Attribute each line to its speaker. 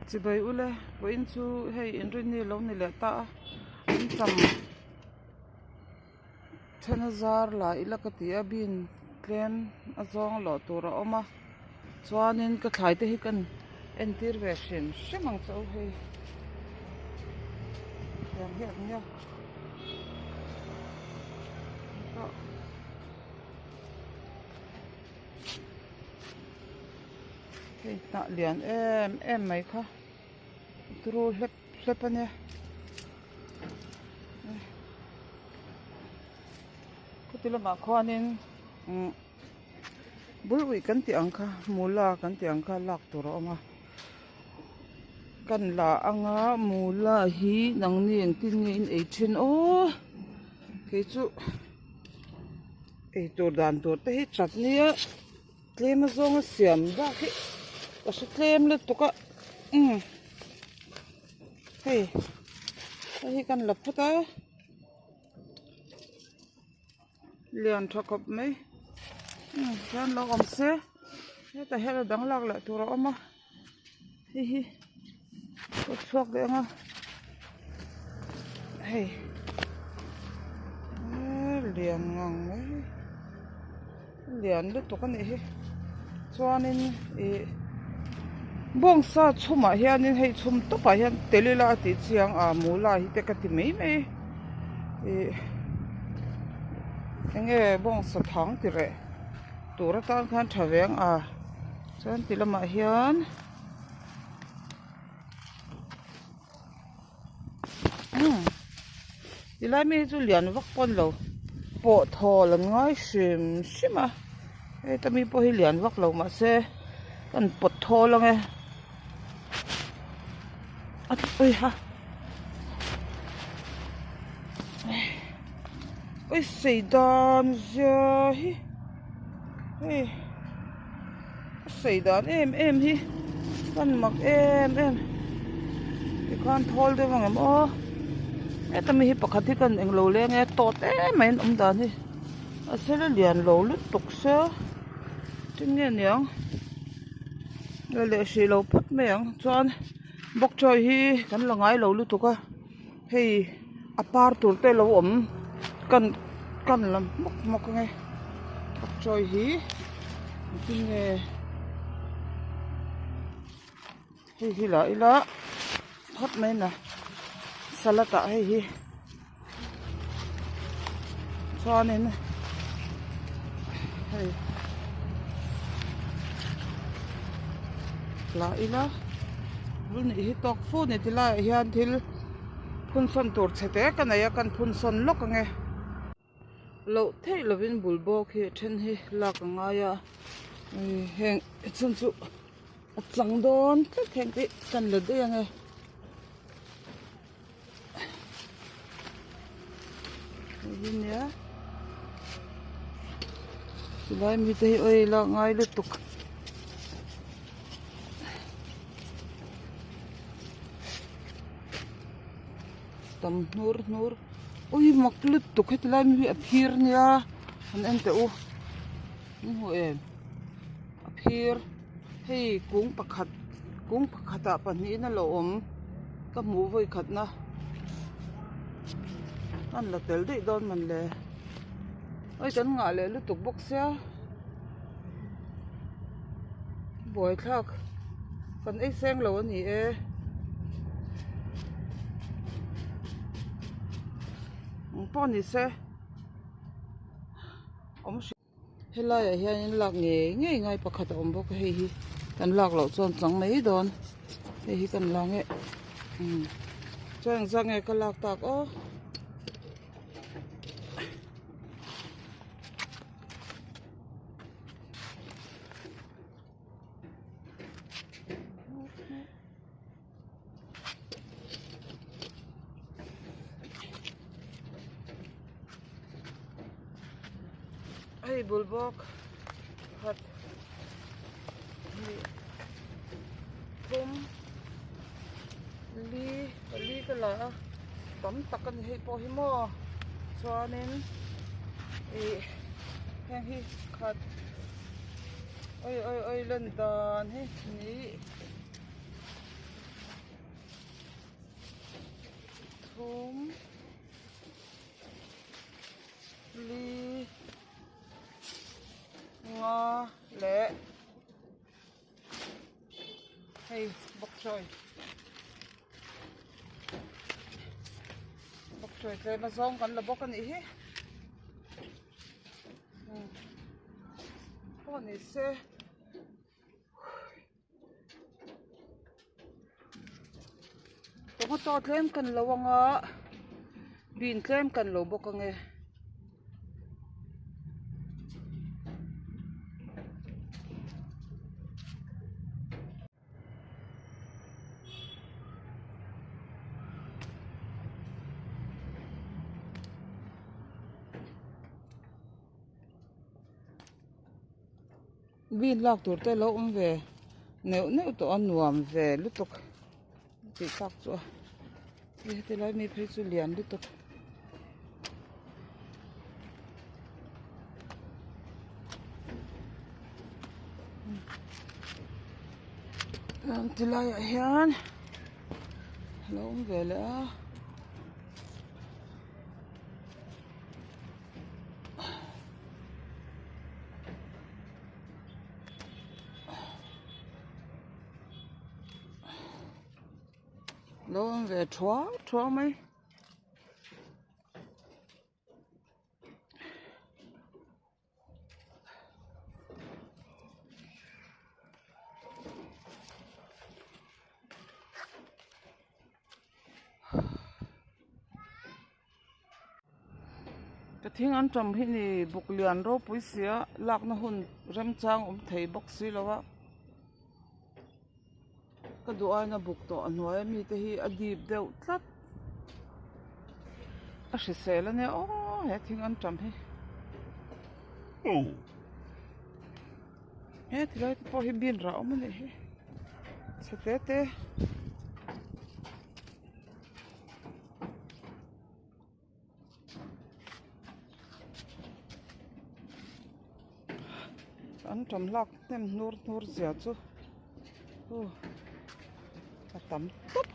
Speaker 1: chỉ bay u lê với in chu hay in rồi nè lâu này lẽ ta in tầm 10,000 là ila cái tia bin klen azong lo tura oma chuanin ka thlai te hi kan intervention semang chau hei yang hian nya hei ta lian em mai kha tru hlep ania tila ma khwanin bulwi kan ti angkha mula kan ti angkha lak tur oma kan la anga mula hi nang ni ang tin nge in eithin o ke chu ei tur dan tur te hi chutney tlem zong siam da hi ka se tlem le tuka hei hi kan la phata lian thakop mai jan lo om se ta hela dang lak la tur oma hi ko chok de nga hey lian ngang mai lian le to kan hi chuanin bong sa chuma hianin hei chum to pa hian telila ti chiang a mula hi te ka ti mai mai enge bong sa thang ti re tura tan khan thaveng a chuan tilama hian tilai mi chu lian vak pon lo po thol an ngai shima e tami po hi lian vak lo ma se kan pot thol ange at oi ha oi seidan ja hi hey seidan em hi kan mak em ki kan thol de wangam o eta mi hi pakhat hi kan englo le nge to te main dan hi asela lian lo lut tuk se tin nge nyang le shi lo phat meng chuan bok choi hi kan langai lo lu tuka hei apar tur te lo om kan lam mok nge bok choi hi tin nge hi la ila phat mai na salata hi chuanin hei la ila run hi tok fu ni tila hian thil phun son tur chete kan aya kan phun son lok ange lo thei lovin bulbok hi then hi lak anga ya heng chun chu achang don theng ti kan le de ange hinia tilai mi te oi la ngai lu tuk tam nur oi mak lu tuk he tilai mi a phir nia an en te u ni ho em a phir hei kung pakhata pani na lo om ka mu voi khat na an la tel dei don man le oi kan nga le lu tuk bok sia boi thak kan ei seng lo ani e pon ni se om helai a hian lak nge ngai pakhat om bok hei hi kan lak lo chon chang mai don hei hi kan lange chang e ka lak tak o hey bulbok hat kum li ka la tam takan hei po hi mo chuanin heng hi khat oi len dan hi ni Hey, bok choy tle ma zong kan la bok ani hi ko ni se to tlem kan lawanga bin tlem kan lo bok ange bin lak tur te lo về nếu nếu to an nuam về lúc tục chỉ sắc cho đi te lai mi phei chu lian lúc tục te lai hian lo về la lo về chua mấy cái thing ăn trầm hi ni bục lian ro pui sia lak na hun rem chang thei bok si lawa ka duai na buk to anwai mi te hi adip deuh tlat a hri sel ane o he thing an trầm hi he tilai te pawh hi bin ra awm ani hi sate te an trầm lak tem nur zia chu a tam top